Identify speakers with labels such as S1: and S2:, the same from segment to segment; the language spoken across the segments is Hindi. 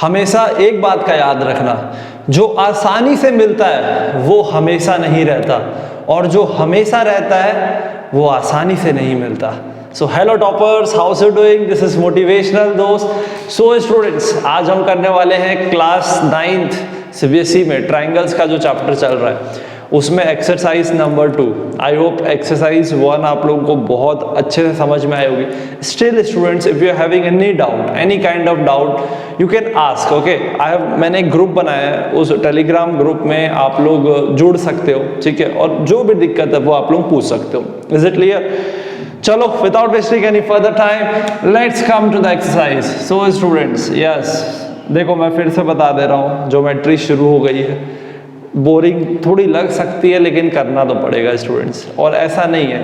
S1: हमेशा एक बात का याद रखना, जो आसानी से मिलता है वो हमेशा नहीं रहता, और जो हमेशा रहता है वो आसानी से नहीं मिलता। So hello toppers, how you doing? This is motivational दोस्त। सो स्टूडेंट्स, आज हम करने वाले हैं क्लास 9th CBSE में ट्राइंगल्स का जो चैप्टर चल रहा है उसमें exercise number 2। I hope exercise 1 आप लोगों को बहुत अच्छे से समझ में आई होगी। Still students, if you are having any doubt, any kind of doubt, you can ask. Okay, मैंने एक ग्रुप बनाया है, उस टेलीग्राम ग्रुप में आप लोग जुड़ सकते हो, ठीक है, और जो भी दिक्कत है वो आप लोग पूछ सकते हो। Is it clear? चलो, without wasting any further time, let's come to the exercise. So students, yes, देखो मैं फिर से बता दे रहा हूँ, ज्योमेट्री शुरू हो गई है। बोरिंग थोड़ी लग सकती है लेकिन करना तो पड़ेगा स्टूडेंट्स, और ऐसा नहीं है,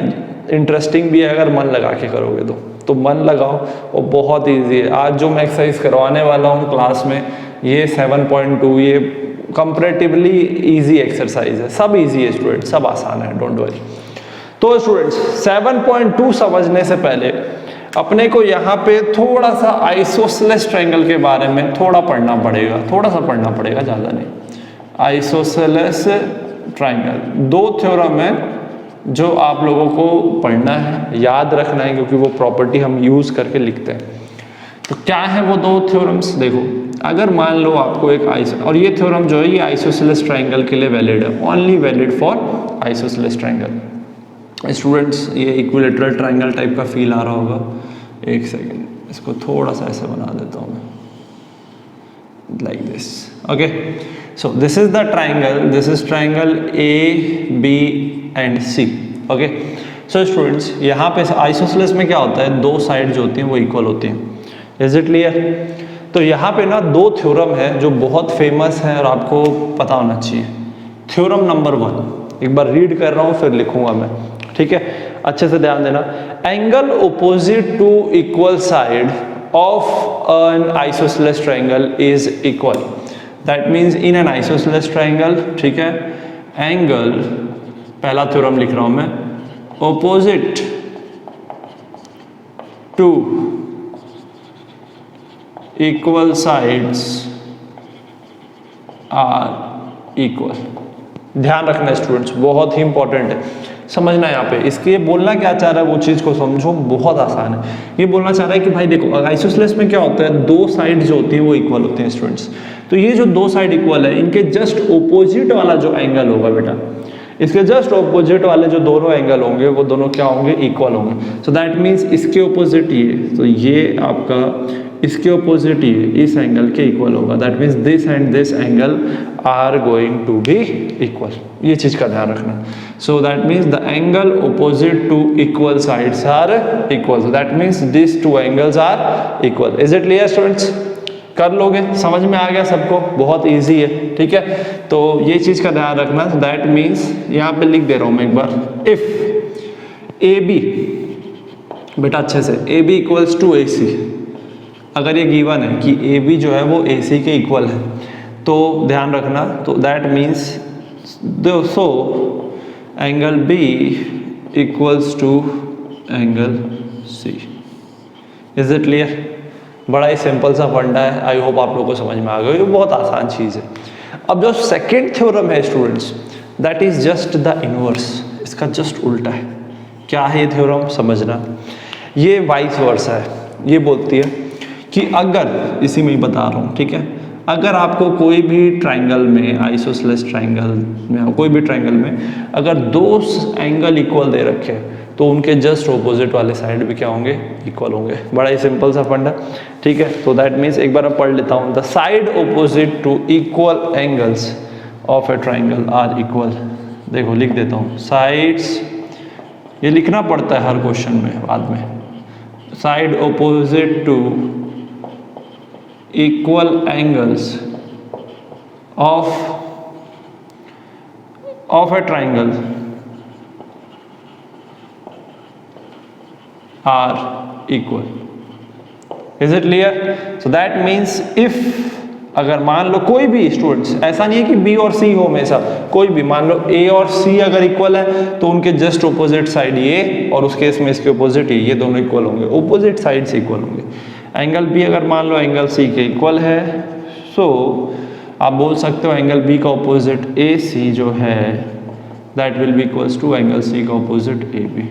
S1: इंटरेस्टिंग भी है अगर मन लगा के करोगे तो मन लगाओ, और बहुत इजी है। आज जो मैं एक्सरसाइज करवाने वाला हूँ क्लास में, ये 7.2, ये कंपैरेटिवली इजी एक्सरसाइज है। सब इजी है स्टूडेंट, सब आसान है, डोंट वरी। तो स्टूडेंट्स, 7.2 समझने से पहले अपने को यहाँ पे थोड़ा सा आइसोसेलेस ट्रायंगल के बारे में थोड़ा पढ़ना पड़ेगा, थोड़ा सा पढ़ना पड़ेगा, ज़्यादा नहीं। आइसोसेलेस ट्रायंगल, 2 थ्योरम है जो आप लोगों को पढ़ना है, याद रखना है, क्योंकि वो प्रॉपर्टी हम यूज करके लिखते हैं। तो क्या है वो 2 थ्योरम्स? देखो, अगर मान लो आपको एक और ये थ्योरम जो है ये आइसोसेलेस ट्रायंगल के लिए वैलिड है, only valid for isosceles triangle. Students, ये इक्विलैटरल ट्रायंगल टाइप का फील आ रहा होगा। एक सेकेंड, इसको थोड़ा सा ऐसे बना देता हूँ मैं, like this. Okay, so this is the triangle, this is triangle A, B and C. okay, so students, यहाँ पे आइसोसेलेस में क्या होता है, 2 साइड जो होती हैं वो इक्वल होती हैं। Is it clear? तो यहाँ पे ना 2 थ्योरम है जो बहुत फेमस है और आपको पता होना चाहिए। थ्योरम नंबर 1 एक बार रीड कर रहा हूँ फिर लिखूंगा मैं, ठीक है, अच्छे से ध्यान देना। Angle opposite to equal side of an isosceles triangle is equal. That means in an isosceles triangle, ठीक है, एंगल, पहला थ्योरम लिख रहा हूं मैं, opposite to equal sides are equal. ध्यान रखना स्टूडेंट्स, बहुत ही इंपॉर्टेंट है, समझना यहाँ पे। इसके बोलना क्या चाह रहा है वो चीज़ को समझो, बहुत आसान है। ये बोलना चाह रहा है कि भाई देखो, आइसोसेलेस में क्या होता है, 2 साइड जो होती हैं वो इक्वल होती हैं स्टूडेंट्स। तो ये जो 2 साइड इक्वल है, इनके जस्ट ओपोजिट वाला जो एंगल होगा बेटा, इसके जस्ट ओपोजिट वाले जो दोनों एंगल होंगे वो दोनों क्या होंगे, इक्वल होंगे। सो दैट मीन्स इसके ओपोजिट ये, तो ये आपका इसके ओपोजिट ये इस एंगल के इक्वल होगा। That means this and this angle are going to be equal. ये चीज का ध्यान रखना। So that means the angle opposite to equal sides are equal. So that means this 2 angles are equal. Is it clear students? कर लोगे, समझ में आ गया सबको? बहुत इजी है, ठीक है। तो ये चीज का ध्यान रखना। दैट मीन्स यहाँ पे लिख दे रहा हूं मैं एक बार, इफ ए बी, बेटा अच्छे से, ए बी इक्वल्स टू ए सी, अगर ये गिवन है कि ए बी जो है वो ए सी के इक्वल है, तो ध्यान रखना, तो that means so angle B equals to angle C. Is it clear? बड़ा ही सिंपल सा फंडा है, आई होप आप लोगों को समझ में आ गया, ये बहुत आसान चीज़ है। अब जो सेकेंड थ्योरम है students, that is just the inverse, इसका जस्ट उल्टा है। क्या है ये थ्योरम, समझना। ये वाइस वर्सा है, ये बोलती है कि अगर, इसी में ही बता रहा हूँ, ठीक है, अगर आपको कोई भी ट्रायंगल में, आइसोसेलेस ट्रायंगल में, कोई भी ट्रायंगल में अगर 2 एंगल इक्वल दे रखे तो उनके जस्ट ऑपोजिट वाले साइड भी क्या होंगे, इक्वल होंगे। बड़ा ही सिंपल सा फंडा, ठीक है। तो दैट मीन्स एक बार मैं पढ़ लेता हूँ, the side opposite to equal angles of a triangle are equal. देखो लिख देता हूँ, साइड्स, ये लिखना पड़ता है हर क्वेश्चन में बाद में, side opposite to equal angles of a triangle are equal. Is it clear? So that means if, अगर मान लो कोई भी स्टूडेंट्स, ऐसा नहीं है कि B और C हो हमेशा, कोई भी मान लो A और C अगर इक्वल है तो उनके जस्ट ऑपोजिट साइड ये, और उस केस में इसके ऑपोजिट ये दोनों इक्वल होंगे, ऑपोजिट साइड से इक्वल होंगे। एंगल B अगर मान लो एंगल C के इक्वल है, सो आप बोल सकते हो एंगल बी का ऑपोजिट ए सी जो है that will be equals to angle C का ऑपोजिट ए बी।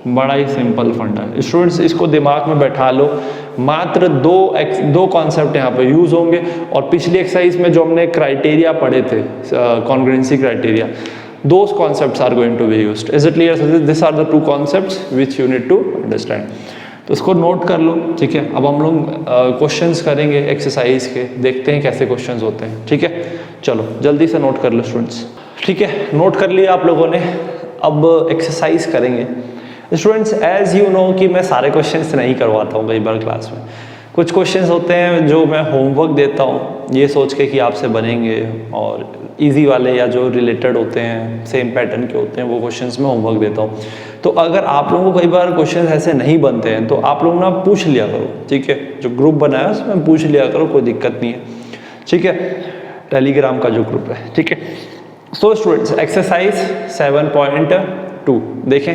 S1: बड़ा ही सिंपल फंडा है स्टूडेंट्स, इसको दिमाग में बैठा लो। मात्र दो कॉन्सेप्ट यहाँ पे यूज होंगे और पिछली एक्सरसाइज में जो हमने क्राइटेरिया पढ़े थे congruency criteria, those concepts are going to be used. Is it clear? This are the two concepts which you need to understand. तो इसको नोट कर लो, ठीक है। अब हम लोग क्वेश्चंस करेंगे एक्सरसाइज के, देखते हैं कैसे क्वेश्चंस होते हैं, ठीक है। चलो जल्दी से नोट कर लो स्टूडेंट्स, ठीक है। नोट कर लिया आप लोगों ने, अब एक्सरसाइज करेंगे स्टूडेंट्स। एज यू नो कि मैं सारे क्वेश्चंस नहीं करवाता हूँ कई बार क्लास में। कुछ क्वेश्चंस होते हैं जो मैं होमवर्क देता हूँ ये सोच के कि आपसे बनेंगे, और इजी वाले या जो रिलेटेड होते हैं सेम पैटर्न के होते हैं वो क्वेश्चंस मैं होमवर्क देता हूँ। तो अगर आप लोगों को कई बार क्वेश्चंस ऐसे नहीं बनते हैं तो आप लोग ना पूछ लिया करो, ठीक है। जो ग्रुप बनाया है उसमें पूछ लिया करो, कोई दिक्कत नहीं है, ठीक है। टेलीग्राम का जो ग्रुप है, ठीक है। सो स्टूडेंट्स एक्सरसाइज 7.2 देखें।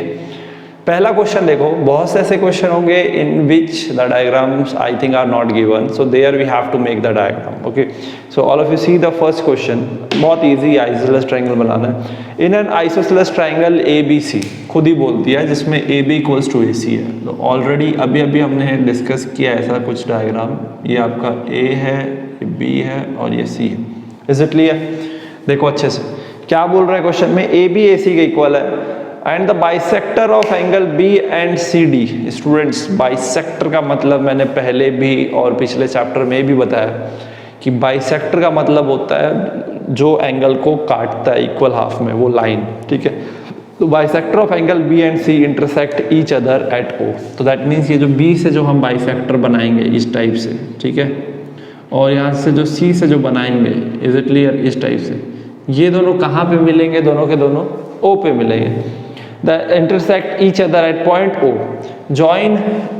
S1: पहला क्वेश्चन देखो, बहुत से ऐसे क्वेश्चन होंगे in which the diagrams I think are not given, so there we have to make the diagram, okay. So all of you see the first question, बहुत इजी आइसोसेलेस ट्रायंगल बनाना है। In an isosceles triangle A B C, खुद ही बोल दिया है, जिसमें A B equals to A C है। तो ऑलरेडी अभी अभी हमने डिस्कस किया ऐसा कुछ डायग्राम, ये आपका ए है, ये बी है और ये सी है। Is it clear? देखो अच्छे से क्या बोल रहा है क्वेश्चन में, ए बी ए सी के इक्वल है and the bisector of angle B and C D. Students bisector का मतलब मैंने पहले भी और पिछले चैप्टर में भी बताया कि बाइसेक्टर का मतलब होता है जो एंगल को काटता है इक्वल हाफ में, वो लाइन, ठीक है। तो bisector of angle B and C intersect each other at O. तो दैट मीन्स ये जो बी से जो हम बाइसेक्टर बनाएंगे इस टाइप से, ठीक है, और यहाँ से जो सी से जो बनाएंगे, इज इट क्लियर, इस टाइप से, ये दोनों कहाँ पे मिलेंगे? दोनों के दोनों ओ पे मिलेंगे। The intersect each other at point O, join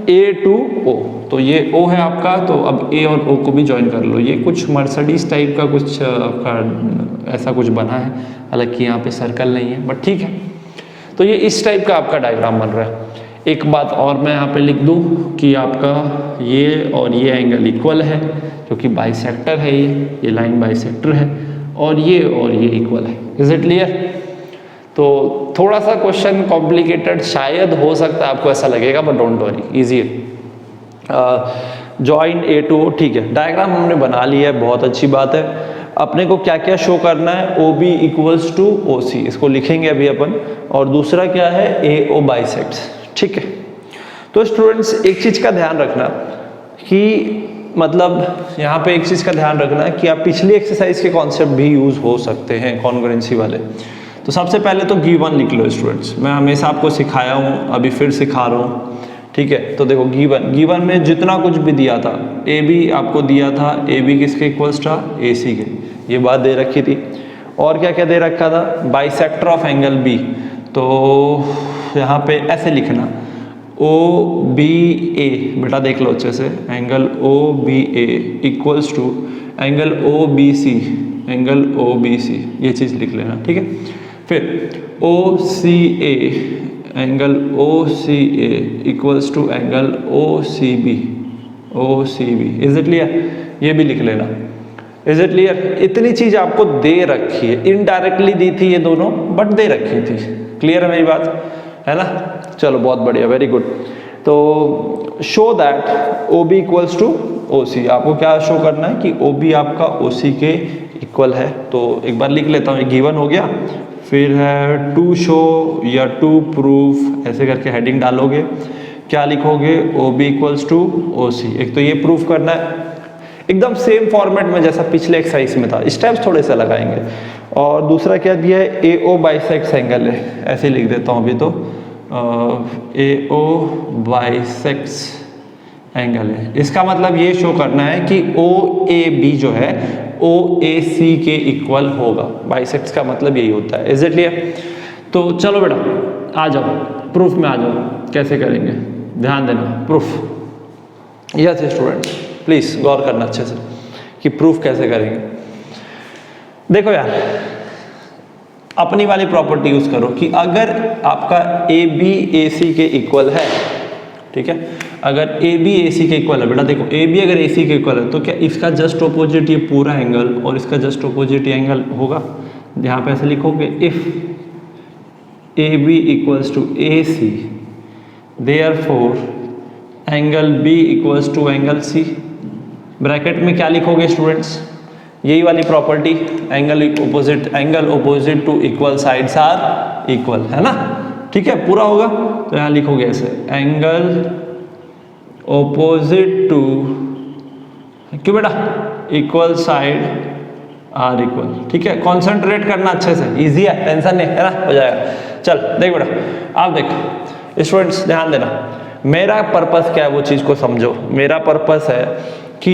S1: A to O. तो ये ओ है आपका, तो अब ए और ओ को भी ज्वाइन कर लो। ये कुछ मर्सिडीज टाइप का कुछ आपका ऐसा कुछ बना है, हालांकि यहाँ पे सर्कल नहीं है, बट ठीक है। तो ये इस टाइप का आपका डायग्राम बन रहा है। एक बात और मैं यहाँ पे लिख दूँ कि आपका ये और ये एंगल इक्वल है, क्योंकि बाइसेक्टर है, ये लाइन बाइसेक्टर है, और ये इक्वल है। Is it clear? तो थोड़ा सा क्वेश्चन कॉम्प्लिकेटेड शायद हो सकता है, आपको ऐसा लगेगा, बट डोंट वरी, इजी है। जॉइन ए टू ओ, ठीक है। डायग्राम हमने बना लिया है, बहुत अच्छी बात है। अपने को क्या क्या शो करना है? O B equals to O C, इसको लिखेंगे अभी अपन। और दूसरा क्या है? ए ओ बाइसेक्ट्स, ठीक है। तो स्टूडेंट्स एक चीज का ध्यान रखना कि मतलब यहाँ पे एक चीज का ध्यान रखना है कि आप पिछली एक्सरसाइज के कॉन्सेप्ट भी यूज हो सकते हैं कॉन्ग्रुएंसी वाले। तो सबसे पहले तो गिवन लिख लो स्टूडेंट्स, मैं हमेशा आपको सिखाया हूँ, अभी फिर सिखा रहा हूँ, ठीक है। तो देखो गिवन में जितना कुछ भी दिया था, ए बी आपको दिया था, ए बी किसके इक्वल्स था? ए सी के, ये बात दे रखी थी। और क्या क्या दे रखा था? Bisector of angle B. तो यहाँ पे ऐसे लिखना, ओ बी ए, बेटा देख लो अच्छे से, angle O B A equals to angle O B C, angle O B C, ये चीज़ लिख लेना, ठीक है। फिर O C A, angle O C A equals to angle O C B, O C B. Is it clear? ये भी लिख लेना। Is it clear? इतनी चीज आपको दे रखी है, इनडायरेक्टली दी थी ये दोनों, बट दे रखी थी। क्लियर है मेरी बात, है ना? चलो बहुत बढ़िया, वेरी गुड। तो show that O B equals to O C, आपको क्या शो करना है कि ओ बी आपका ओ सी के इक्वल है। तो एक बार लिख लेता हूँ, ये गिवन हो गया। फिर है टू शो या टू प्रूफ, ऐसे करके हेडिंग डालोगे, क्या लिखोगे? O B equals to O C. एक तो ये प्रूफ करना है एकदम सेम फॉर्मेट में जैसा पिछले एक्सरसाइज में था, स्टेप्स थोड़े से लगाएंगे। और दूसरा क्या दिया है? ए ओ बाइसेक्स एंगल है, ऐसे लिख देता हूँ अभी तो, ए ओ बाइसेक्स एंगल है। इसका मतलब ये शो करना है कि ओ ए बी जो है ओ ए सी के इक्वल होगा। बाइसेक्ट्स का मतलब यही होता है। Is it clear? तो चलो बेटा आ जाओ, प्रूफ में आ जाओ, कैसे करेंगे ध्यान देना। प्रूफ, यस स्टूडेंट प्लीज गौर करना अच्छे से कि प्रूफ कैसे करेंगे। देखो यार, अपनी वाली प्रॉपर्टी यूज करो कि अगर आपका ए बी ए सी के इक्वल है, ठीक है। अगर ए बी ए सी के इक्वल है, बेटा देखो ए बी अगर ए सी के इक्वल है तो क्या इसका जस्ट ऑपोजिट ये पूरा एंगल और इसका जस्ट ऑपोजिट एंगल होगा। यहाँ पे ऐसे लिखोगे if A B equals to A C therefore angle B equals to angle C. Bracket में क्या लिखोगे स्टूडेंट्स, यही वाली property, angle opposite to equal sides are equal, है ना, ठीक है, पूरा होगा। तो यहाँ लिखोगे ऐसे एंगल ऑपोजिट टू, क्यों बेटा, इक्वल साइड आर इक्वल, ठीक है। कॉन्सेंट्रेट करना अच्छे से, इजी है, टेंशन नहीं है ना, हो जाएगा। चल देख बेटा, आप देख स्टूडेंट्स ध्यान देना, मेरा पर्पस क्या है वो चीज़ को समझो। मेरा पर्पस है कि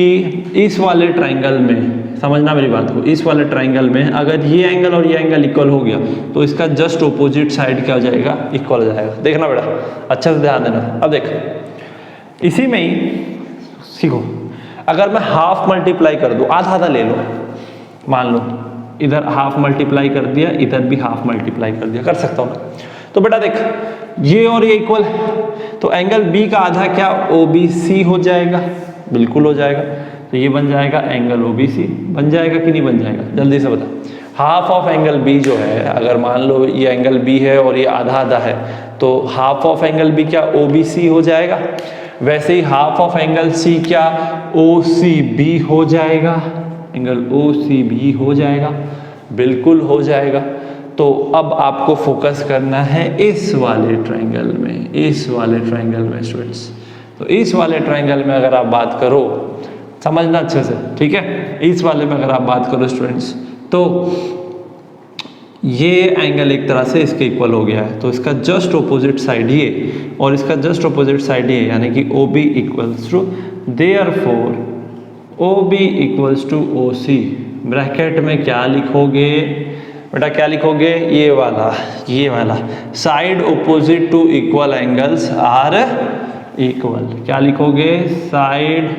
S1: इस वाले ट्राइंगल में, समझना मेरी बात को, इस वाले ट्राइंगल में अगर ये एंगल और ये एंगल इक्वल हो गया तो इसका जस्ट ऑपोजिट साइड क्या हो जाएगा, इक्वल हो जाएगा। देखना बेटा अच्छे से ध्यान देना। अब देख इसी में ही सीखो, अगर मैं हाफ मल्टीप्लाई कर दूं, आधा आधा ले लो, मान लो इधर हाफ मल्टीप्लाई कर दिया, इधर भी हाफ मल्टीप्लाई कर दिया, कर सकता हूँ ना। तो बेटा देख ये और ये इक्वल है तो एंगल बी का आधा क्या OBC हो जाएगा, बिल्कुल हो जाएगा। तो ये बन जाएगा एंगल OBC, बन जाएगा कि नहीं बन जाएगा, जल्दी से बता। हाफ ऑफ एंगल बी जो है, अगर मान लो ये एंगल बी है और ये आधा आधा है तो हाफ ऑफ एंगल बी क्या OBC हो जाएगा। वैसे ही हाफ ऑफ एंगल सी क्या OCB हो जाएगा, एंगल OCB हो जाएगा, बिल्कुल हो जाएगा। तो अब आपको फोकस करना है इस वाले ट्रायंगल में, इस वाले ट्रायंगल में स्टूडेंट्स। तो इस वाले ट्रायंगल में अगर आप बात करो, समझना अच्छे से, ठीक है, इस वाले में अगर आप बात करो स्टूडेंट्स तो ये एंगल एक तरह से इसके इक्वल हो गया है। तो इसका जस्ट ऑपोजिट साइड ये और इसका जस्ट ऑपोजिट साइड ये, यानी कि OB equals to, therefore OB equals to OC। Bracket में क्या लिखोगे बेटा, क्या लिखोगे, ये वाला side opposite to equal angles are equal. क्या लिखोगे, side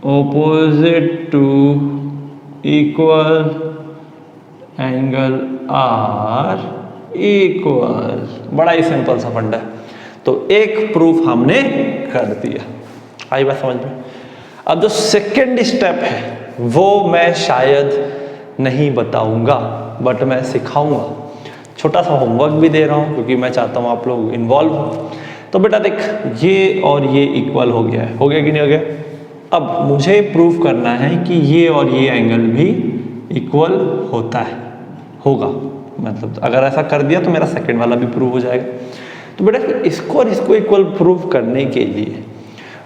S1: opposite to equal angle are equal. बड़ा ही सिंपल सा फंडा है। तो एक प्रूफ हमने कर दिया, आई बात समझ में। अब जो सेकेंड स्टेप है वो मैं शायद नहीं बताऊंगा, बट मैं सिखाऊंगा। छोटा सा होमवर्क भी दे रहा हूं क्योंकि मैं चाहता हूं आप लोग इन्वॉल्व हो। तो बेटा देख ये और ये इक्वल हो गया है, हो गया कि नहीं हो गया। अब मुझे प्रूफ करना है कि ये और ये एंगल भी इक्वल होता है, होगा, मतलब अगर ऐसा कर दिया तो मेरा सेकंड वाला भी प्रूव हो जाएगा। तो बेटा इसको और इसको इक्वल प्रूव करने के लिए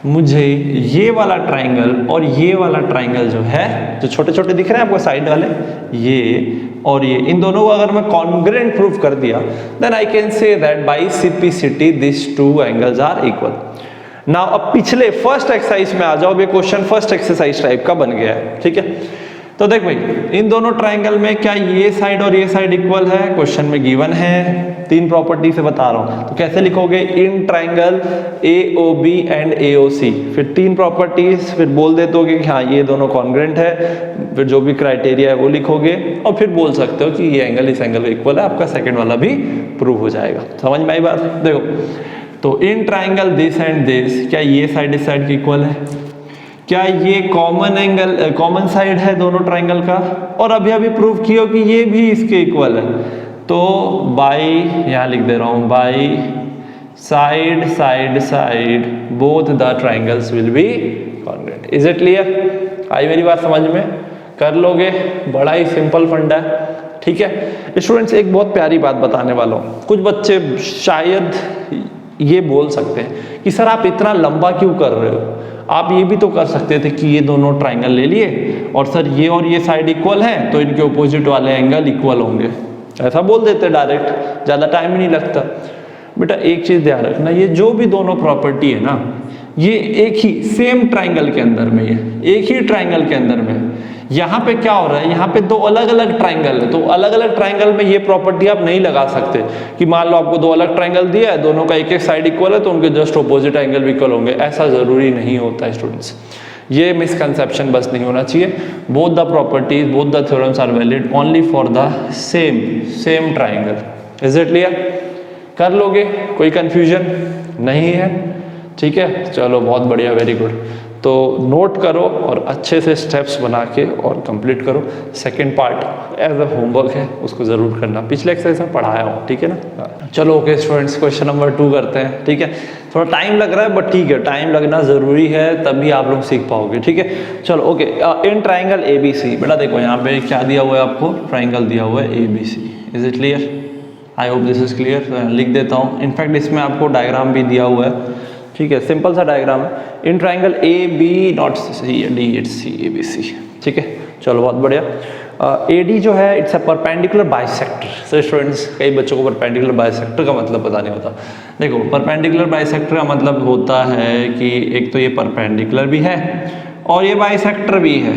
S1: मुझे ये वाला ट्रायंगल और ये वाला ट्रायंगल जो है, जो छोटे छोटे दिख रहे हैं आपको साइड वाले, ये और ये, इन दोनों को अगर मैं कॉन्ग्रुएंट प्रूव कर दिया then I can say that by simplicity this two angles are equal. Now अब पिछले फर्स्ट एक्सरसाइज में आ जाओ। ये क्वेश्चन फर्स्ट एक्सरसाइज टाइप का बन गया है, ठीक है। तो देख भाई इन दोनों ट्रायंगल में क्या ये साइड और ये साइड इक्वल है, क्वेश्चन में गिवन है, तीन प्रॉपर्टी से बता रहा हूं। तो कैसे लिखोगे, in triangle AOB and AOC, फिर तीन प्रॉपर्टीज, फिर बोल देते हो कि हाँ ये दोनों कॉन्ग्रुएंट है, फिर जो भी क्राइटेरिया है वो लिखोगे और फिर बोल सकते हो कि ये एंगल इस एंगल इक्वल है, आपका सेकंड वाला भी प्रूव हो जाएगा। समझ में आई बात। देखो तो in triangle this and this, क्या ये साइड इस साइड की इक्वल है, क्या ये कॉमन एंगल कॉमन साइड है दोनों ट्रायंगल का, और अभी अभी प्रूव किया कि ये भी इसके इक्वल है। तो बाई, यहाँ लिख दे रहा हूं, by side side side both the triangles will be congruent. Is it clear, आई मेरी बात समझ में, कर लोगे, बड़ा ही सिंपल फंडा है, ठीक है। स्टूडेंट्स एक बहुत प्यारी बात बताने वाला हूं। कुछ बच्चे शायद ये बोल सकते हैं कि सर आप इतना लंबा क्यों कर रहे हो, आप ये भी तो कर सकते थे कि ये दोनों ट्रायंगल ले लिए और सर ये और ये साइड इक्वल है तो इनके ऑपोजिट वाले एंगल इक्वल होंगे, ऐसा बोल देते डायरेक्ट, ज़्यादा टाइम ही नहीं लगता। बेटा एक चीज़ ध्यान रखना, ये जो भी दोनों प्रॉपर्टी है ना, ये एक ही सेम ट्रायंगल के अंदर में है, एक ही ट्रायंगल के अंदर में। यहाँ पे क्या हो रहा है, यहाँ पे दो अलग अलग ट्रायंगल है, तो अलग अलग ट्रायंगल में ये प्रॉपर्टी आप नहीं लगा सकते कि मान लो आपको दो अलग ट्रायंगल दिया है, दोनों का एक एक साइड इक्वल है तो उनके जस्ट ऑपोजिट एंगल भी इक्वल होंगे, ऐसा जरूरी नहीं होता है स्टूडेंट्स। ये मिसकंसेप्शन बस नहीं होना चाहिए। Both the properties, both the theorems are valid only for the same triangle. Is it clear, कर लोगे, कोई कंफ्यूजन नहीं है? ठीक है, चलो बहुत बढ़िया, वेरी गुड। तो नोट करो और अच्छे से स्टेप्स बना के और कंप्लीट करो। Second part as a homework है, उसको ज़रूर करना, पिछले एक्सरसाइज में पढ़ाया हूँ, ठीक है ना। चलो ओके स्टूडेंट्स, क्वेश्चन नंबर 2 करते हैं, ठीक है। थोड़ा टाइम लग रहा है बट ठीक है, टाइम लगना ज़रूरी है, तभी आप लोग सीख पाओगे, ठीक है। चलो ओके, इन ट्राइंगल ABC, बेटा देखो यहाँ पे क्या दिया हुआ है आपको, ट्राइंगल दिया हुआ है ABC। Is it clear? I hope this is clear. लिख देता हूँ, इनफैक्ट इसमें आपको डायग्राम भी दिया हुआ है, ठीक है, सिंपल सा डायग्राम है। In triangle AB not CD, it's ABC, ठीक है। चलो बहुत बढ़िया। AD जो है it's a perpendicular bisector. So students, कई बच्चों को परपेंडिकुलर बाइसेक्टर का मतलब पता नहीं होता। देखो, परपेंडिकुलर बाइसेक्टर का मतलब होता है कि एक तो ये परपेंडिकुलर भी है और ये बाइसेक्टर भी है,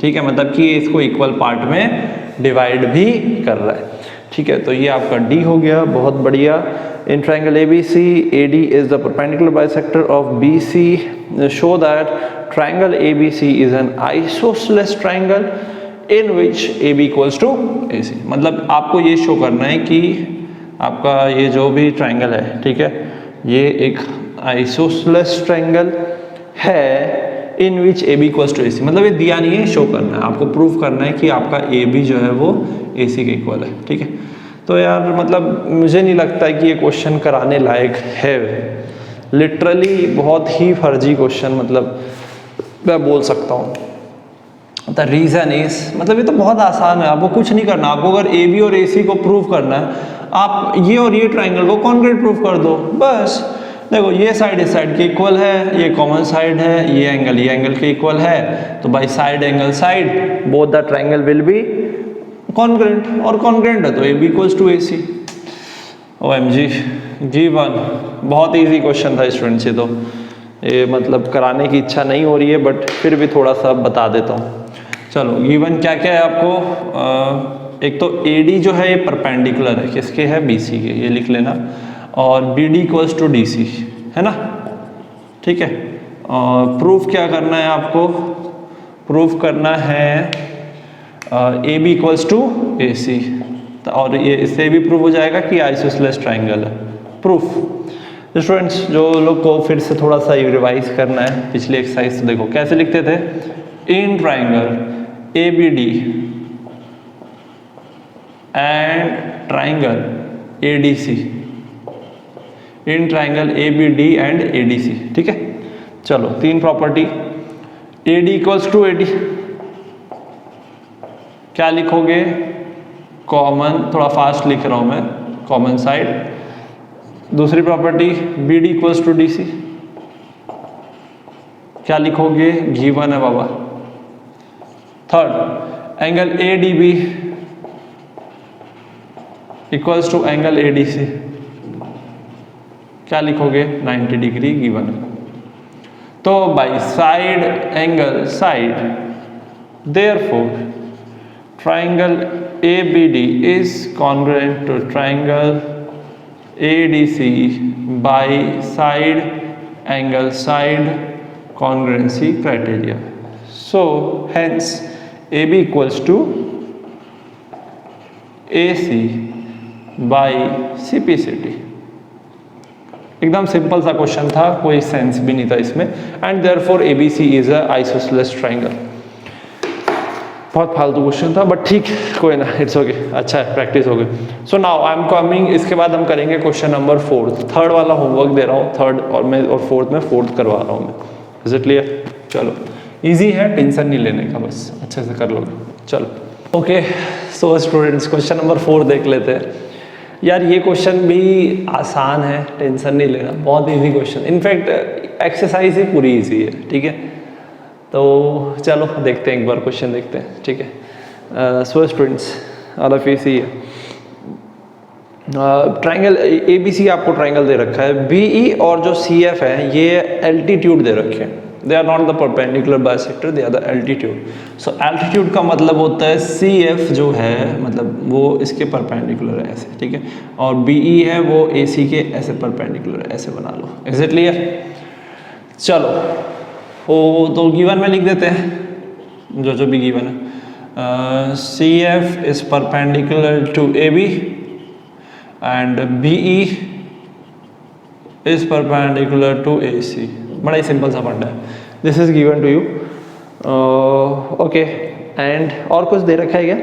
S1: ठीक है, मतलब कि इसको इक्वल पार्ट में डिवाइड भी कर रहा है, ठीक है। तो ये आपका D हो गया, बहुत बढ़िया। In triangle ABC, AD is the perpendicular bisector of BC. Show that triangle ABC is an isosceles triangle in which AB equals to AC. मतलब आपको ये शो करना है कि आपका ये जो भी ट्राइंगल है, ठीक है, ये एक आइसोसेलेस ट्राइंगल है in which AB equals to AC। मतलब ये दिया नहीं है, शो करना है, आपको प्रूव करना है कि आपका AB जो है वो AC के इक्वल है, ठीक है। तो यार मतलब मुझे नहीं लगता है कि ये क्वेश्चन कराने लायक है, लिटरली बहुत ही फर्जी क्वेश्चन, मतलब मैं बोल सकता हूँ। द रीज़न इज, मतलब ये तो बहुत आसान है, आपको कुछ नहीं करना। आपको अगर AB और AC को प्रूव करना है, आप ये और ये ट्राइंगल को कॉन्क्रीट प्रूव कर दो, बस। देखो, ये साइड इस साइड के इक्वल है, ये कॉमन साइड है, ये एंगल के इक्वल है, तो by side angle side both the triangle will be congruent, और कॉन्ग्रेंट है तो AB equals to AC। OMG, G1 बहुत इजी क्वेश्चन था स्टूडेंट्स, ये मतलब कराने की इच्छा नहीं हो रही है बट फिर भी थोड़ा सा बता देता हूँ। चलो, G1 क्या क्या है आपको, एक तो AD जो है ये परपेंडिकुलर है, किसके है, BC के, ये लिख लेना, और BD इक्वल्स टू DC, है ना, ठीक है। और प्रूफ क्या करना है आपको, प्रूफ करना है AB इक्वल्स टू AC, और ये इससे भी प्रूव हो जाएगा कि आइसोसेलेस ट्राइंगल है, प्रूफ। स्टूडेंट्स, जो लोग को फिर से थोड़ा सा रिवाइज करना है पिछले एक्सरसाइज, तो देखो कैसे लिखते थे, in triangle ABD and triangle ADC, in triangle ABD and ADC, ठीक है। चलो, 3 property, AD equals to AD, क्या लिखोगे, कॉमन, थोड़ा फास्ट लिख रहा हूं मैं, कॉमन साइड। दूसरी property BD equals to DC, क्या लिखोगे, G1 है बाबा। Third, angle ADB equals to angle ADC, क्या लिखोगे, 90 डिग्री गिवन है। तो by side angle side, therefore triangle ABD is congruent to triangle ADC by side angle side congruency criteria. So hence AB equals to AC by CPCT। एकदम सिंपल सा क्वेश्चन था, कोई सेंस भी नहीं था इसमें, and therefore ABC is a isosceles triangle. बहुत फालतू क्वेश्चन था बट ठीक, कोई ना, इट्स ओके, अच्छा है, प्रैक्टिस हो गई। So now I am coming, इसके बाद हम करेंगे क्वेश्चन नंबर 4, थर्ड वाला होमवर्क दे रहा हूँ, थर्ड और फोर्थ में फोर्थ करवा रहा हूँ मैं। Is it clear? चलो, इजी है, टेंशन नहीं लेने का, बस अच्छे से कर लोगे। चलो okay, so students, question number 4 देख लेते हैं। यार ये क्वेश्चन भी आसान है, टेंशन नहीं लेना, बहुत इजी क्वेश्चन, इनफैक्ट एक्सरसाइज ही पूरी इजी है, ठीक है। तो चलो देखते हैं, एक बार क्वेश्चन देखते हैं, ठीक है। So students, all of you see, triangle ABC आपको ट्राइंगल दे रखा है, BE और जो CF है ये एल्टीट्यूड दे रखे हैं, they are not the perpendicular bisector, they are the altitude. So altitude का मतलब होता है CF जो है, मतलब वो इसके परपेंडिकुलर है ऐसे, ठीक है, और BE है वो AC के ऐसे परपेंडिकुलर है, ऐसे बना लो। Is it clear? चलो, तो गिवन में लिख देते हैं जो भी गिवन है। CF is perpendicular to AB and BE is perpendicular to AC। बड़ा ही सिंपल सा फंडा है, this is given to you. Okay, and और कुछ दे रखा है क्या?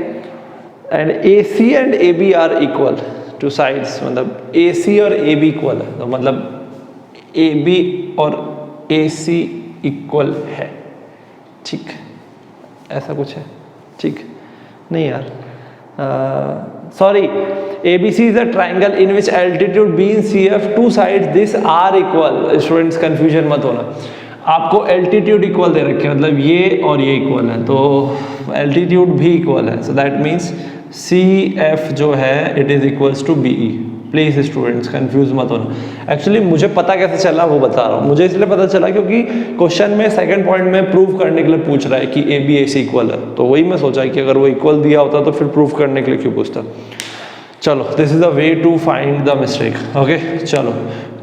S1: And AC and AB are equal to sides, मतलब AC और AB इक्वल है, तो मतलब AB और AC इक्वल है, ठीक, ऐसा कुछ है, ठीक नहीं यार, sorry, ABC is a triangle in which altitude B and CF two sides this are equal। Students confusion मत होना, आपको एल्टीट्यूड इक्वल दे रखे, मतलब ये और ये इक्वल है, तो एल्टीट्यूड भी इक्वल है, सो दैट मीन्स CF जो है it is equals to BE। Please students confuse मत होना। एक्चुअली मुझे पता कैसे चला वो बता रहा हूँ, मुझे इसलिए पता चला क्योंकि क्वेश्चन में सेकंड पॉइंट में प्रूव करने के लिए पूछ रहा है कि AB AC इक्वल है, तो वही मैं सोचा कि अगर वो इक्वल दिया होता तो फिर प्रूव करने के लिए क्यों पूछता। चलो, this is the way to find the mistake. Okay, चलो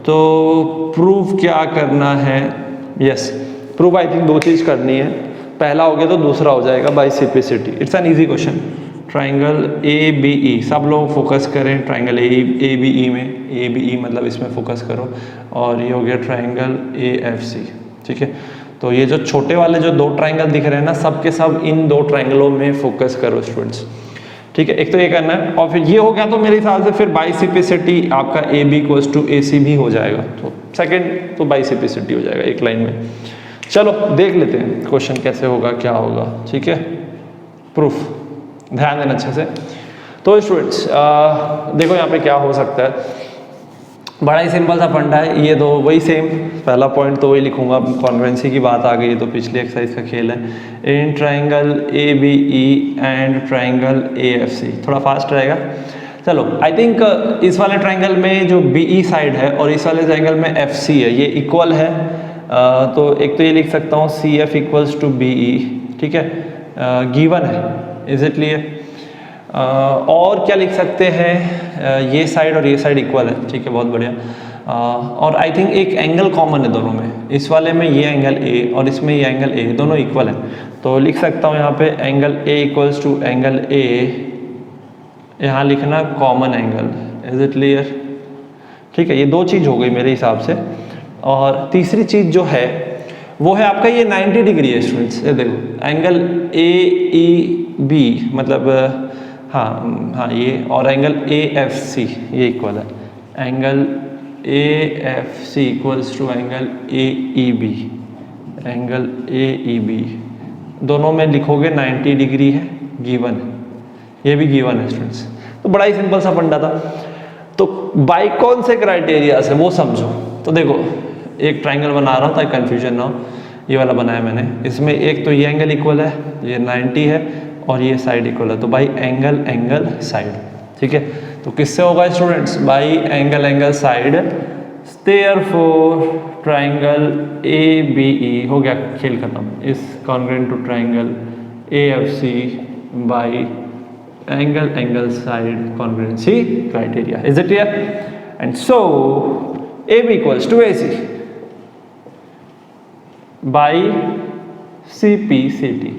S1: तो प्रूव क्या करना है? यस, प्रूव आई थिंक दो चीज़ करनी है, पहला हो गया तो दूसरा हो जाएगा by simplicity. It's an easy question. Triangle ABE, सब लोग फोकस करें ट्राइंगल ABE में, ABE मतलब इसमें फोकस करो, और ये हो गया ट्राइंगल AFC, ठीक है। तो ये जो छोटे वाले जो दो ट्राइंगल दिख रहे हैं ना, सब के सब इन दो ट्राइंगलों में फोकस करो स्टूडेंट्स, ठीक है। एक तो ये करना है, और फिर ये हो गया तो मेरे हिसाब से फिर बाय सिम्प्लिसिटी आपका AB इक्वल्स टू AC भी हो जाएगा, तो सेकंड तो बाय सिम्प्लिसिटी हो जाएगा एक लाइन में। चलो देख लेते हैं क्वेश्चन कैसे होगा, क्या होगा, ठीक है। प्रूफ ध्यान देना अच्छे से। तो स्टूडेंट्स देखो यहाँ पे क्या हो सकता है, बड़ा ही सिंपल सा फंडा है, ये दो वही सेम, पहला पॉइंट तो वही लिखूंगा, कॉन्वेंसी की बात आ गई तो पिछली एक्सरसाइज का खेल है। In triangle ABE and triangle AFC, थोड़ा फास्ट रहेगा। चलो, आई थिंक इस वाले ट्राइंगल में जो BE साइड है और इस वाले ट्राइंगल में FC है, ये इक्वल है, तो एक तो ये लिख सकता हूँ CF इक्वल्स टू BE, ठीक है, गिवन है, इज इट क्लियर? और क्या लिख सकते हैं, ये साइड और ये साइड इक्वल है, ठीक है, बहुत बढ़िया। और आई थिंक एक एंगल कॉमन है दोनों में, इस वाले में ये एंगल A और इसमें ये एंगल A, दोनों इक्वल है, तो लिख सकता हूँ यहाँ पे angle A equals to angle A, यहाँ लिखना common angle, is it clear? ठीक है, ये दो चीज़ हो गई मेरे हिसाब से। और तीसरी चीज़ जो है वो है आपका ये 90 डिग्री है स्टूडेंट्स, ये देखो एंगल AEB मतलब हाँ ये, और एंगल AFC ये इक्वल है, angle AFC equals to angle AEB, angle AEB दोनों में लिखोगे 90 डिग्री है, गिवन है, ये भी गिवन है स्टूडेंट्स। तो बड़ा ही सिंपल सा फंडा था। तो बाय कौन से क्राइटेरिया से वो समझो। तो देखो एक ट्राइंगल बना रहा हूँ ताकि कंफ्यूजन ना हो, ये वाला बनाया मैंने, इसमें एक तो ये एंगल इक्वल है, ये 90 है, और ये साइड इक्वल है, तो बाई एंगल एंगल साइड, ठीक है। तो किससे होगा students? By angle angle side, therefore triangle ABE हो गया, खेल खत्म, is congruent to triangle AFC by angle angle side congruency criteria, is it clear? And so AB equals to AC by CPCT।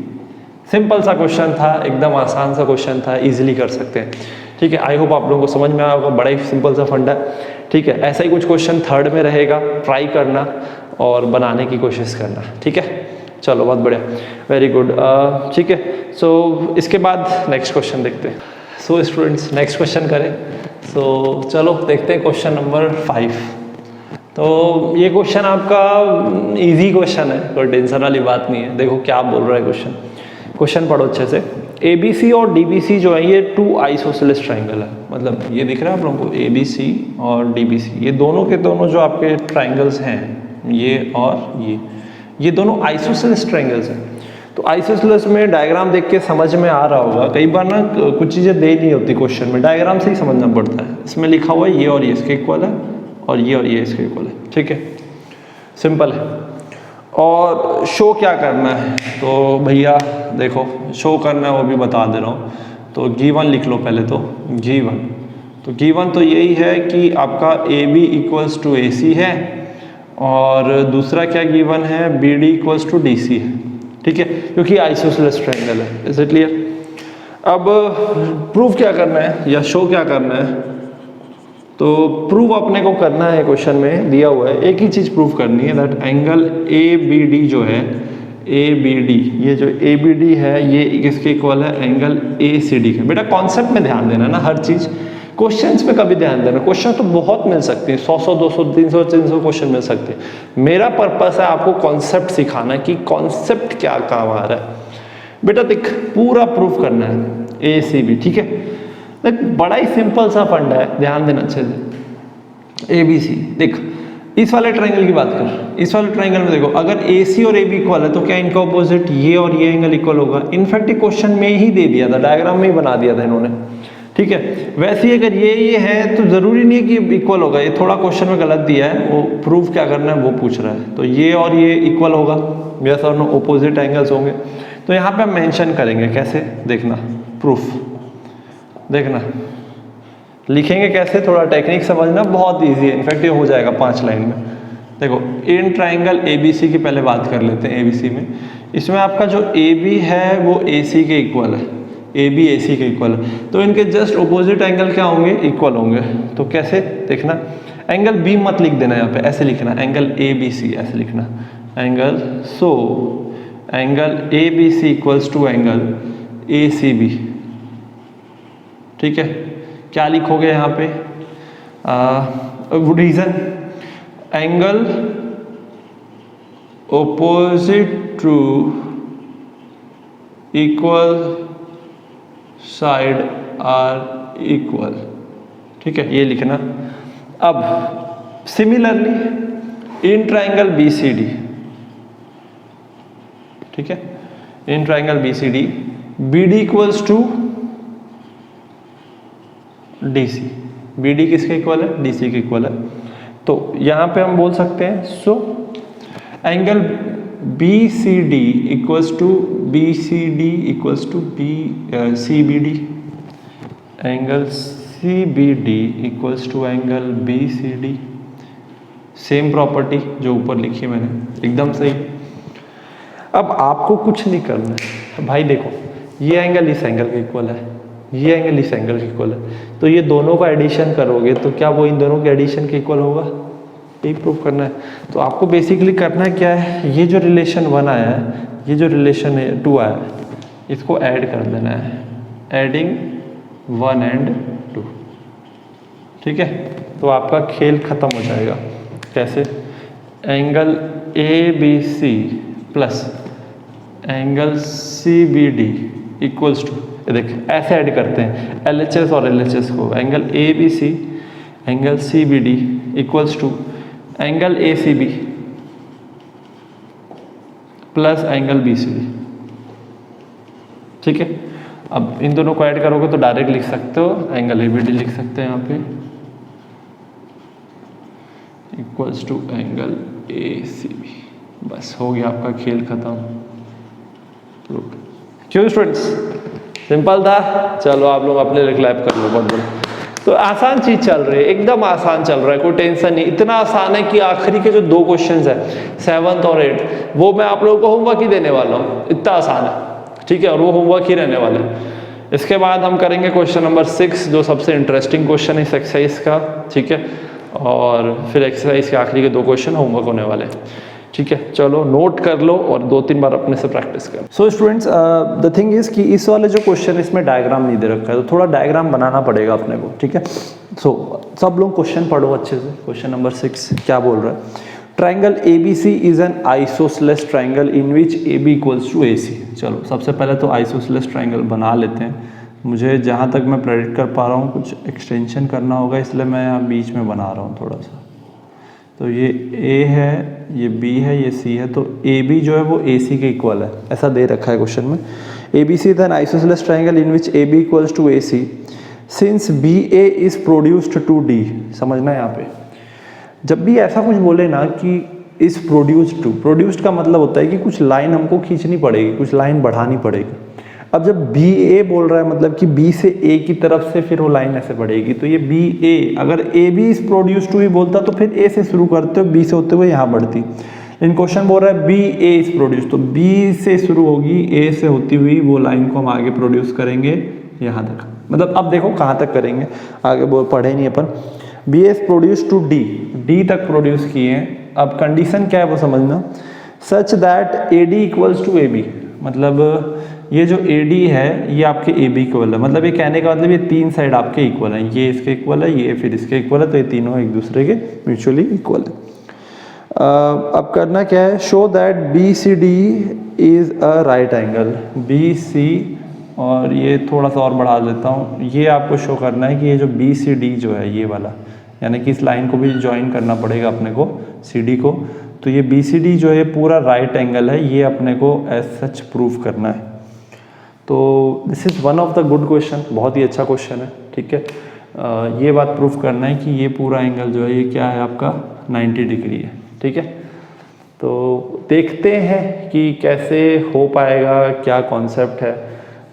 S1: Simple सा क्वेश्चन था, एकदम आसान सा क्वेश्चन था, इजीली कर सकते हैं, ठीक है। आई होप आप लोगों को समझ में आया होगा, बड़ा ही सिंपल सा फंडा है, ठीक है। ऐसा ही कुछ क्वेश्चन थर्ड में रहेगा, ट्राई करना और बनाने की कोशिश करना, ठीक है। चलो बहुत बढ़िया, वेरी गुड, ठीक है। सो इसके बाद नेक्स्ट क्वेश्चन देखते हैं। सो स्टूडेंट्स नेक्स्ट क्वेश्चन करें। सो चलो देखते हैं क्वेश्चन नंबर 5। तो ये क्वेश्चन आपका इजी क्वेश्चन है, कोई टेंशन वाली बात नहीं है। देखो क्या बोल रहा है क्वेश्चन, क्वेश्चन पढ़ो अच्छे से। ABC और DBC जो है ये 2 आइसोसेलेस ट्राइंगल है, मतलब ये दिख रहा है आप लोगों को, ABC और DBC, ये दोनों के दोनों जो आपके ट्राइंगल्स हैं, ये और ये दोनों आइसोसेलेस ट्राइंगल्स हैं। तो आइसोसेलेस में डायग्राम देख के समझ में आ रहा होगा, कई बार ना कुछ चीज़ें दे नहीं होती क्वेश्चन में, डायग्राम से ही समझना पड़ता है। इसमें लिखा हुआ है ये और ये इसके इक्वल है, और ये इसके इक्वल है, ठीक है, सिंपल है। और शो क्या करना है, तो भैया देखो शो करना है वो भी बता दे रहा हूँ। तो गिवन लिख लो पहले, तो गिवन तो यही है कि आपका AB इक्वल्स टू AC है, और दूसरा क्या गिवन है, BD इक्वल्स टू DC है, ठीक है, क्योंकि आइसोसेलेस ट्रायंगल है, इज इट क्लियर? अब प्रूफ क्या करना है या शो क्या करना है, तो प्रूव अपने को करना है, क्वेश्चन में दिया हुआ है एक ही चीज़ प्रूव करनी है, that angle A B D जो है, ए बी डी, ये जो ए बी डी है ये किसके इक्वल है, एंगल ए सी डी का। बेटा कॉन्सेप्ट में ध्यान देना ना, हर चीज़ क्वेश्चंस पे कभी ध्यान देना। क्वेश्चन तो बहुत मिल सकते हैं, 100 200 300 300 क्वेश्चन मिल सकते हैं। मेरा पर्पस है आपको कॉन्सेप्ट सिखाना कि कॉन्सेप्ट क्या काम आ रहा है। बेटा देख पूरा प्रूफ करना है ए सी बी, ठीक है। देख बड़ा ही सिंपल सा फंडा है, ध्यान देना अच्छे से। ए बी सी, देख इस वाले ट्रायंगल की बात कर, इस वाले ट्रायंगल में देखो अगर ए सी और ए बी इक्वल है तो क्या इनका ऑपोजिट ये और ये एंगल इक्वल होगा। इनफैक्ट ये क्वेश्चन में ही दे दिया था, डायग्राम में ही बना दिया था इन्होंने, ठीक है। वैसे ही अगर ये है तो जरूरी नहीं है कि इक्वल होगा, ये थोड़ा क्वेश्चन में गलत दिया है, वो प्रूफ क्या करना है वो पूछ रहा है। तो ये और ये इक्वल होगा, यस और नो, ऑपोजिट एंगल्स होंगे। तो यहाँ पे हम मेंशन करेंगे, कैसे देखना, प्रूफ देखना, लिखेंगे कैसे, थोड़ा टेक्निक समझना, बहुत इजी है। इनफैक्ट ये हो जाएगा 5 लाइन में। देखो इन ट्राइंगल ए बी सी की पहले बात कर लेते हैं। ए बी सी में इसमें आपका जो ए बी है वो ए सी के इक्वल है, ए बी ए सी के इक्वल है, तो इनके जस्ट ऑपोजिट एंगल क्या होंगे, इक्वल होंगे। तो कैसे देखना, एंगल बी मत लिख देना, यहाँ पे ऐसे लिखना एंगल ए बी सी, ऐसे लिखना angle, so angle A B C equals to angle A C B, ठीक है। क्या लिखोगे यहाँ पे, reason angle opposite to equal side are equal, ठीक है, ये लिखना। अब similarly in triangle B C D, ठीक है, in triangle B C D, B D equals to D C, B D किसके इक्वल है, डी सी के इक्वल है। तो यहाँ पे हम बोल सकते हैं, so angle B C D equals to B C D equals to B C B D, angle C B D equals to angle B C D. Same property जो ऊपर लिखी मैंने, एकदम सही। अब आपको कुछ नहीं करना है भाई, देखो ये एंगल इस एंगल के इक्वल है, ये एंगल इस एंगल के इक्वल है, तो ये दोनों का एडिशन करोगे तो क्या वो इन दोनों के एडिशन के इक्वल होगा, यही प्रूफ करना है। तो आपको बेसिकली करना है क्या है, ये जो रिलेशन 1 आया है, ये जो रिलेशन 2 आया है, इसको ऐड कर देना है, एडिंग 1 and 2, ठीक है। तो आपका खेल खत्म हो जाएगा। कैसे, angle A B C plus angle C B D equals to, देख ऐसे ऐड करते हैं LHS और LHS को, angle A B C, angle C B D equals to angle A C B plus angle B C D, ठीक है। अब इन दोनों को ऐड करोगे तो डायरेक्ट लिख सकते हो, एंगल ए बी डी लिख सकते हैं यहाँ पे, equals to angle A C B. बस हो गया आपका खेल खत्म। क्यों स्टूडेंट्स, सिंपल था। चलो आप लोग अपने लिए क्लैप कर लो, बहुत बड़ा। तो आसान चीज चल रही है, एकदम आसान चल रहा है, कोई टेंशन नहीं। इतना आसान है कि आखिरी के जो 2 क्वेश्चंस है 7th और 8th, वो मैं आप लोगों को होमवर्क ही देने वाला हूँ, इतना आसान है, ठीक है। और वो होमवर्क ही रहने वाले हैं। इसके बाद हम करेंगे क्वेश्चन नंबर 6, जो सबसे इंटरेस्टिंग क्वेश्चन है इस एक्सरसाइज का, ठीक है। और फिर एक्सरसाइज के आखिरी के 2 क्वेश्चन होमवर्क होने वाले हैं, ठीक है। चलो नोट कर लो और 2-3 बार अपने से प्रैक्टिस कर। So students, the thing is कि इस वाले जो क्वेश्चन है इसमें डायग्राम नहीं दे रखा है, तो थोड़ा डायग्राम बनाना पड़ेगा अपने को, ठीक है। सो सब लोग क्वेश्चन पढ़ो अच्छे से। क्वेश्चन नंबर 6 क्या बोल रहा है, triangle ABC is an isosceles triangle in which AB equals to AC। चलो सबसे पहले तो आइसोसेलेस ट्राइंगल बना लेते हैं। मुझे जहाँ तक मैं प्रेडिक्ट कर पा रहा हूँ कुछ एक्सटेंशन करना होगा, इसलिए मैं यहाँ बीच में बना रहा हूँ थोड़ा सा। तो ये A है, ये B है, ये C है, तो AB जो है वो AC के इक्वल है, ऐसा दे रखा है क्वेश्चन में। ABC is an isosceles triangle in which AB equals to AC since BA is produced to D। समझना है यहाँ पे, जब भी ऐसा कुछ बोले ना कि इज प्रोड्यूस्ड टू, प्रोड्यूस्ड का मतलब होता है कि कुछ लाइन हमको खींचनी पड़ेगी, कुछ लाइन बढ़ानी पड़ेगी। अब जब BA बोल रहा है मतलब कि B से A की तरफ से फिर वो लाइन ऐसे बढ़ेगी, तो ये BA, अगर AB इज प्रोड्यूस्ड टू ही बोलता तो फिर A से शुरू करते हो, B से होते हुए यहाँ बढ़ती। लेकिन क्वेश्चन बोल रहा है BA इज प्रोड्यूस, तो B से शुरू होगी, A से होती हुई वो लाइन को हम आगे प्रोड्यूस करेंगे यहाँ तक। मतलब अब देखो कहाँ तक करेंगे, आगे वो पढ़े नहीं अपन। B S produce to D, D तक प्रोड्यूस किए हैं। अब कंडीशन क्या है वो समझना, such that A D equals to A B, मतलब ये जो ए डी है ये आपके ए बी इक्वल है, मतलब ये कहने का मतलब ये तीन साइड आपके इक्वल हैं, ये इसके इक्वल है, ये फिर इसके इक्वल है, तो ये तीनों एक दूसरे के म्यूचुअली इक्वल है। अब करना क्या है, show that B C D is a right angle, B C, और ये थोड़ा सा और बढ़ा देता हूँ, ये आपको शो करना है कि ये जो बी सी डी जो है ये वाला, यानी कि इस लाइन को भी ज्वाइन करना पड़ेगा अपने को सी डी को, तो ये बी सी डी जो है पूरा राइट एंगल है, ये अपने को एज सच प्रूव करना है। तो this is one of the good question, बहुत ही अच्छा क्वेश्चन है, ठीक है। ये बात प्रूफ करना है कि ये पूरा एंगल जो है ये क्या है आपका 90 डिग्री है, ठीक है। तो देखते हैं कि कैसे हो पाएगा, क्या कॉन्सेप्ट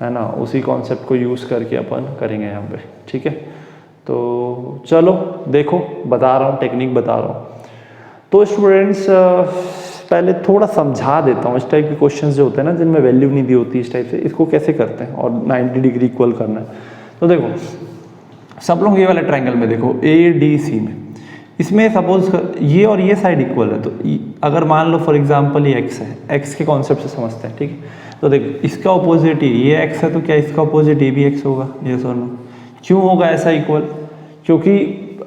S1: है ना, उसी कॉन्सेप्ट को यूज़ करके अपन करेंगे यहाँ पे, ठीक है। तो चलो देखो, बता रहा हूँ, टेक्निक बता रहा हूँ। तो स्टूडेंट्स पहले थोड़ा समझा देता हूँ, इस टाइप के क्वेश्चंस जो होते हैं ना जिनमें वैल्यू नहीं दी होती, इस टाइप से इसको कैसे करते हैं और 90 डिग्री इक्वल करना है। तो देखो सब लोग ये वाले ट्रायंगल में देखो ए डी सी में, इसमें सपोज ये और ये साइड इक्वल है, तो अगर मान लो फॉर एग्जांपल ये x है, x के कॉन्सेप्ट से समझते हैं, ठीक है। तो देखो इसका ऑपोजिट ये x है, तो क्या इसका ऑपोजिट ये भी x होगा, ये सोनो। क्यों होगा ऐसा इक्वल, क्योंकि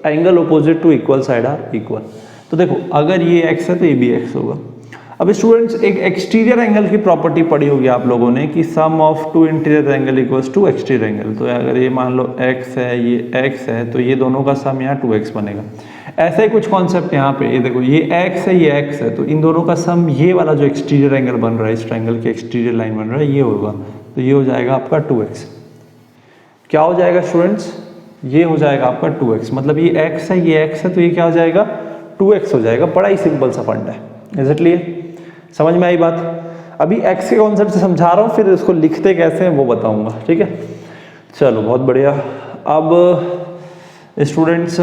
S1: angle opposite to equal side are equal. तो देखो अगर ये x है तो ये भी x होगा। अब स्टूडेंट्स एक एक्सटीरियर एंगल की प्रॉपर्टी पढ़ी होगी आप लोगों ने कि sum of two interior angle equals to exterior angle. तो अगर ये मान लो x है, ये x है, तो ये दोनों का सम यहाँ 2x बनेगा। ऐसा ही कुछ कॉन्सेप्ट यहाँ पे, ये देखो ये x है, ये x है, तो इन दोनों का सम ये वाला जो एक्सटीरियर एंगल बन रहा है, इस ट्रायंगल की एक्सटीरियर लाइन बन रहा है, ये होगा, तो ये हो जाएगा आपका 2x। क्या हो जाएगा स्टूडेंट्स, ये हो जाएगा आपका 2x, मतलब ये x है, ये x है, तो ये क्या हो जाएगा 2x हो जाएगा। बड़ा ही सिंपल सा फंड है, इज इट क्लियर? समझ में आई बात? अभी x के कॉन्सेप्ट से समझा रहा हूँ, फिर इसको लिखते कैसे हैं वो बताऊंगा, ठीक है। चलो बहुत बढ़िया। अब स्टूडेंट्स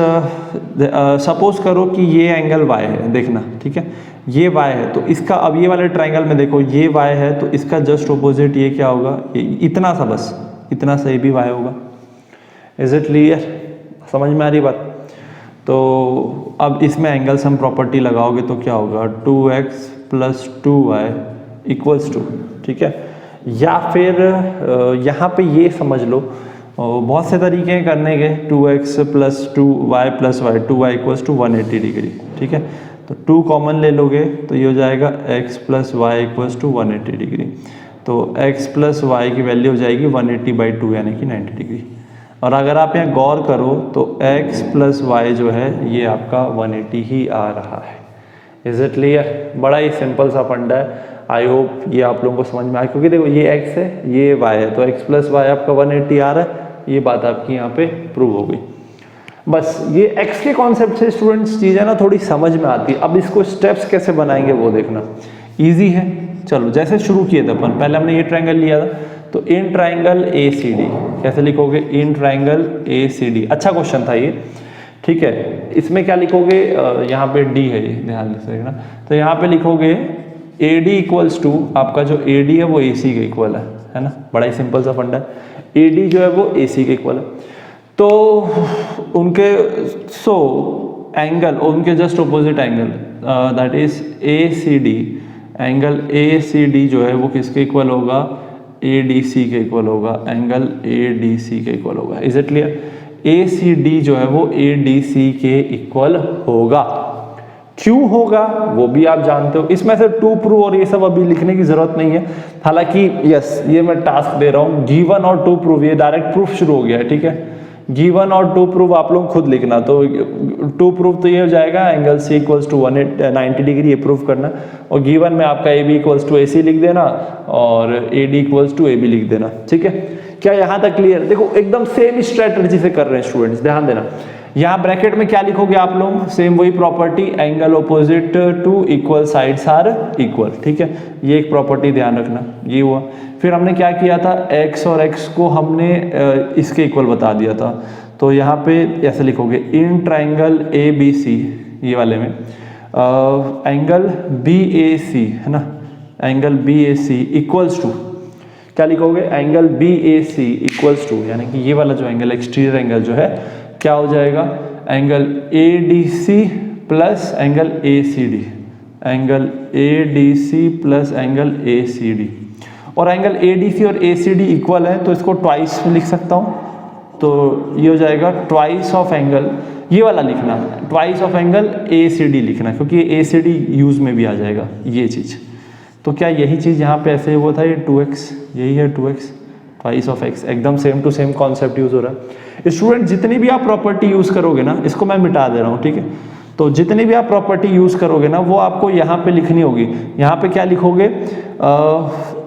S1: सपोज करो कि ये एंगल y है, देखना, ठीक है, ये y है, तो इसका अब ये वाले ट्रायंगल में देखो ये y है, तो इसका जस्ट ऑपोजिट ये क्या होगा, ये इतना सा, बस इतना सा, ये भी y होगा। Is it clear? समझ में आ रही बात? तो अब इसमें एंगल सम प्रॉपर्टी लगाओगे तो क्या होगा, 2x plus 2y equals to, ठीक है। या फिर यहाँ पे ये समझ लो, बहुत से तरीके हैं करने के, 2x plus 2y plus y, 2y equals to 180 degree, ठीक है। तो 2 कॉमन ले लोगे तो ये हो जाएगा x plus y equals to 180 degree. तो x प्लस वाई की वैल्यू हो जाएगी 180/2 यानी कि 90 डिग्री। और अगर आप यहाँ गौर करो तो x प्लस वाई जो है ये आपका 180 ही आ रहा है। Is it clear? बड़ा ही सिंपल सा फंडा है। आई होप ये आप लोगों को समझ में आए, क्योंकि देखो ये x है ये y है, तो x प्लस वाई आपका 180 आ रहा है, ये बात आपकी यहाँ पे प्रूव हो गई। बस ये x के कॉन्सेप्ट से स्टूडेंट्स चीज़ें ना थोड़ी समझ में आती है। अब इसको स्टेप्स कैसे बनाएंगे वो देखना, इजी है। चलो जैसे शुरू किए थे अपन, पहले हमने ये ट्रायंगल लिया था, तो इन ट्रायंगल ACD कैसे लिखोगे, इन ट्रायंगल ACD, अच्छा क्वेश्चन था ये, ठीक है। इसमें क्या लिखोगे, यहाँ पे D है, ये ध्यान से ना, तो यहाँ पे लिखोगे AD इक्वल्स टू, आपका जो AD है वो AC के इक्वल है ना, बड़ा ही सिंपल सा फंडा है। AD जो है वो AC के इक्वल है, तो उनके एंगल, उनके just opposite angle that is ACD, angle ACD जो है वो किसके इक्वल होगा, ADC के इक्वल होगा, एंगल ADC के इक्वल होगा। Is it clear? ACD जो है वो ADC के इक्वल होगा। क्यों होगा वो भी आप जानते हो। इसमें से टू प्रूव और ये सब अभी लिखने की जरूरत नहीं है, हालांकि यस ये मैं टास्क दे रहा हूँ, गिवन और टू प्रूव, ये डायरेक्ट प्रूफ शुरू हो गया है, ठीक है। गिवन और टू प्रूव आप लोग खुद लिखना, तो टू प्रूव तो ये हो जाएगा angle C equals to 190 degree, ये प्रूव करना, और गिवन में आपका AB इक्वल्स टू AC लिख देना और AD इक्वल्स टू AB लिख देना, ठीक है। क्या यहाँ तक क्लियर? देखो एकदम सेम स्ट्रेटजी से कर रहे हैं स्टूडेंट्स, ध्यान देना। यहाँ ब्रैकेट में क्या लिखोगे आप लोग, सेम वही property, angle opposite to equal sides are equal, ठीक है। ये एक प्रॉपर्टी ध्यान रखना, ये हुआ। फिर हमने क्या किया था, x और x को हमने इसके इक्वल बता दिया था, तो यहाँ पे ऐसे लिखोगे इन ट्राइंगल ABC, ये वाले में एंगल BAC है ना, एंगल BAC इक्वल्स टू, क्या लिखोगे, एंगल BAC इक्वल्स टू, यानी कि ये वाला जो एंगल एक्सटीरियर एंगल जो है क्या हो जाएगा, angle ADC plus angle ACD, angle ADC plus angle ACD, और एंगल ADC और ACD इक्वल है तो इसको ट्वाइस लिख सकता हूँ, तो ये हो जाएगा ट्वाइस ऑफ एंगल, ये वाला लिखना, ट्वाइस ऑफ एंगल ACD लिखना, क्योंकि ACD यूज में भी आ जाएगा ये चीज़। तो क्या यही चीज़ यहाँ पे ऐसे हुआ था, ये 2x, यही है 2x, ट्वाइस ऑफ x, एकदम same to same concept use हो रहा है। स्टूडेंट जितनी भी आप प्रॉपर्टी यूज करोगे ना, इसको मैं मिटा दे रहा हूँ, ठीक है, तो जितनी भी आप प्रॉपर्टी यूज करोगे ना वो आपको यहाँ पे लिखनी होगी। यहाँ पे क्या लिखोगे,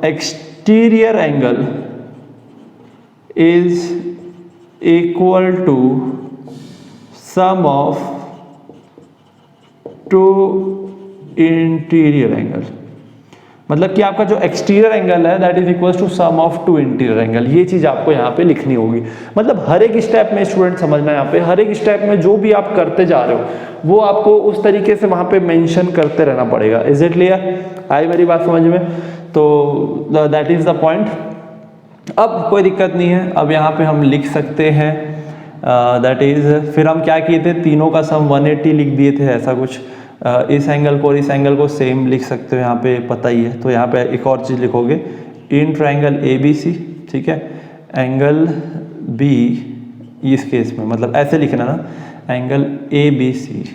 S1: exterior angle is equal to sum of two interior angle, मतलब कि आपका जो एक्सटीरियर एंगल है that is equal to sum of two interior angle, ये चीज आपको यहाँ पे लिखनी होगी। मतलब हर एक स्टेप में स्टूडेंट समझना है, यहाँ पे हर एक स्टेप में जो भी आप करते जा रहे हो वो आपको उस तरीके से वहां पे मेंशन करते रहना पड़ेगा। Is it clear? आई मेरी बात समझ में? तो दैट इज द पॉइंट। अब कोई दिक्कत नहीं है, अब यहाँ पे हम लिख सकते हैं दैट इज, फिर हम क्या किए थे, तीनों का सम 180 लिख दिए थे, ऐसा कुछ। इस एंगल को और इस एंगल को सेम लिख सकते हो, यहाँ पे पता ही है। तो यहाँ पे एक और चीज़ लिखोगे, इन ट्रायंगल ABC, ठीक है, एंगल B, इस केस में मतलब ऐसे लिखना ना, angle ABC,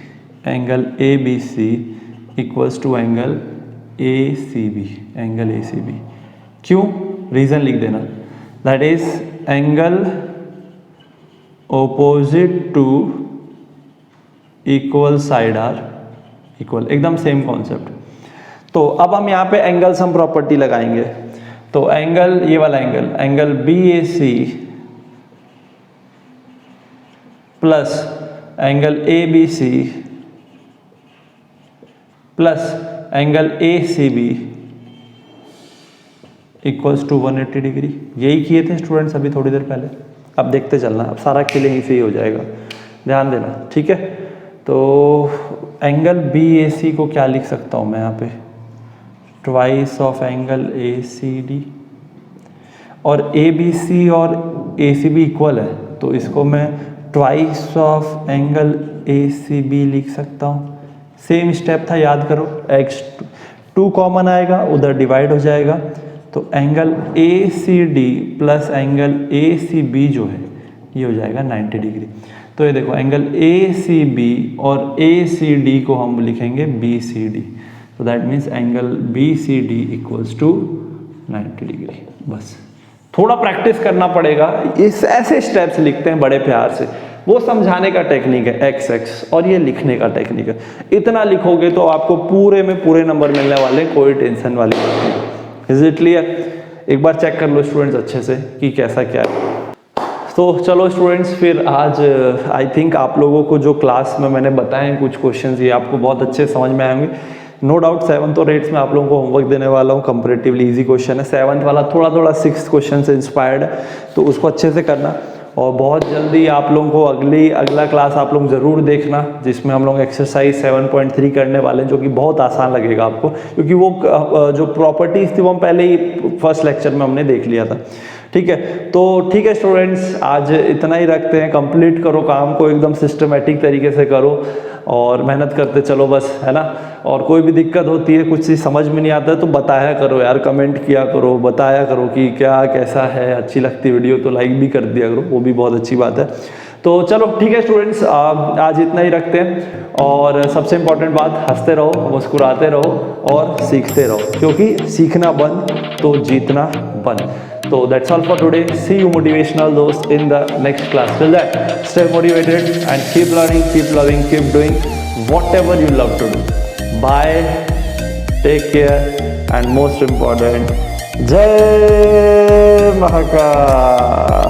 S1: angle ABC equals to angle ACB, angle ACB। क्यों? रीज़न लिख देना, that is angle opposite to equal side are equal, एकदम सेम कॉन्सेप्ट। तो अब हम यहाँ पे एंगल सम प्रॉपर्टी लगाएंगे। तो एंगल, ये वाला angle, angle BAC plus angle ABC plus angle ACB equals to 180 degree. यही किए थे स्टूडेंट्स अभी थोड़ी देर पहले। अब देखते चलना, अब सारा खेल यहीं से ही हो जाएगा, ध्यान देना, ठीक है। तो एंगल BAC को क्या लिख सकता हूँ मैं यहाँ पे, ट्वाइस ऑफ एंगल ACD, और ABC और ACB इक्वल है तो इसको मैं ट्वाइस ऑफ एंगल ACB लिख सकता हूँ। सेम स्टेप था, याद करो, x2 कॉमन आएगा, उधर डिवाइड हो जाएगा, तो angle ACD plus angle ACB जो है ये हो जाएगा 90 डिग्री। तो ये देखो एंगल ACB और ACD को हम लिखेंगे BCD, तो that means angle BCD equals to 90 degree. बस थोड़ा प्रैक्टिस करना पड़ेगा, इस ऐसे स्टेप्स लिखते हैं बड़े प्यार से, वो समझाने का टेक्निक है XX, और ये लिखने का टेक्निक है। इतना लिखोगे तो आपको पूरे में पूरे नंबर मिलने वाले, कोई टेंशन वाली बात नहीं। Is it clear? एक बार चेक कर लो स्टूडेंट्स अच्छे से कि कैसा क्या है। तो चलो स्टूडेंट्स, फिर आज आई थिंक आप लोगों को जो क्लास में मैंने बताए कुछ क्वेश्चंस, ये आपको बहुत अच्छे समझ में आएंगे। नो डाउट 7th और 8th में आप लोगों को होमवर्क देने वाला हूँ, कंपैरेटिवली इजी क्वेश्चन है। 7th वाला थोड़ा थोड़ा 6th क्वेश्चन से इंस्पायर्ड है, तो उसको अच्छे से करना। और बहुत जल्दी आप लोगों को अगला क्लास आप लोग ज़रूर देखना, जिसमें हम लोग एक्सरसाइज 7.3 करने वाले हैं, जो कि बहुत आसान लगेगा आपको, क्योंकि वो जो प्रॉपर्टीज थी वो हम पहले ही फर्स्ट लेक्चर में हमने देख लिया था। ठीक है, तो ठीक है स्टूडेंट्स, आज इतना ही रखते हैं। कंप्लीट करो काम को, एकदम सिस्टमेटिक तरीके से करो और मेहनत करते चलो, बस, है ना। और कोई भी दिक्कत होती है, कुछ चीज़ समझ में नहीं आता है, तो बताया करो यार, कमेंट किया करो, बताया करो कि क्या कैसा है, अच्छी लगती वीडियो तो लाइक भी कर दिया करो, वो भी बहुत अच्छी बात है। तो चलो ठीक है स्टूडेंट्स, आज इतना ही रखते हैं। और सबसे इम्पोर्टेंट बात, हंसते रहो, मुस्कुराते रहो और सीखते रहो, क्योंकि सीखना बंद तो जीतना बंद। So that's all for today. See you motivational those in the next class. Till then, stay motivated and keep learning, keep loving, keep doing whatever you love to do. Bye. Take care and most important, Jai Mahakal.